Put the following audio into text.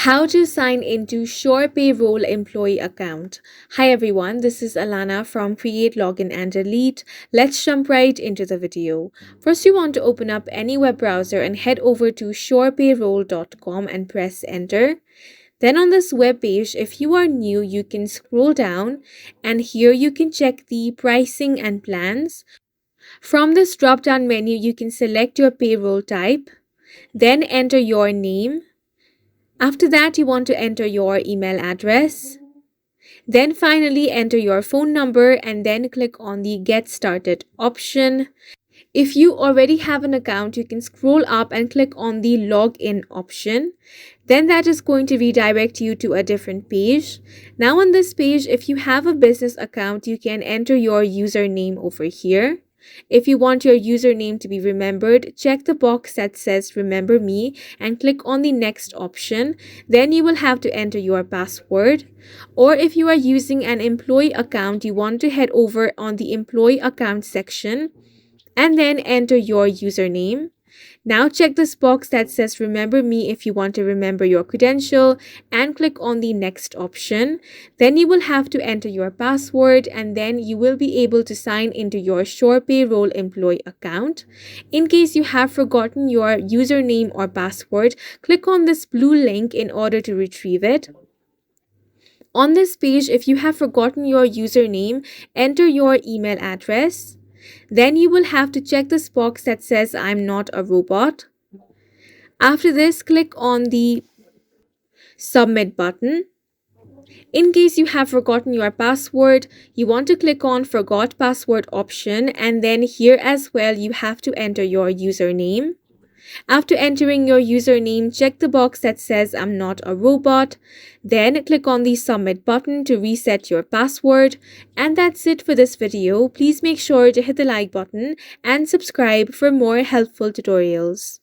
How to sign into SurePayroll employee account. Hi everyone, this is Alana from Create Login and Delete. Let's jump right into the video. First, you want to open up any web browser and head over to surepayroll.com and press enter. Then on this web page, if you are new, you can scroll down and here you can check the pricing and plans. From this drop down menu, you can select your payroll type, then enter your name. After that, you want to enter your email address. Then finally enter your phone number and then click on the Get Started option. If you already have an account, you can scroll up and click on the Login option. Then that is going to redirect you to a different page. Now on this page, if you have a business account, you can enter your username over here. If you want your username to be remembered, check the box that says Remember Me and click on the next option. Then you will have to enter your password. Or if you are using an employee account, you want to head over on the employee account section and then enter your username. Now check this box that says Remember Me if you want to remember your credential and click on the next option. Then you will have to enter your password and then you will be able to sign into your SurePayroll employee account. In case you have forgotten your username or password, click on this blue link in order to retrieve it. On this page, if you have forgotten your username, enter your email address. Then you will have to check this box that says I'm not a robot. After this, click on the Submit button. In case you have forgotten your password, you want to click on Forgot Password option and then here as well you have to enter your username. After entering your username, check the box that says I'm not a robot. Then click on the Submit button to reset your password. And that's it for this video. Please make sure to hit the like button and subscribe for more helpful tutorials.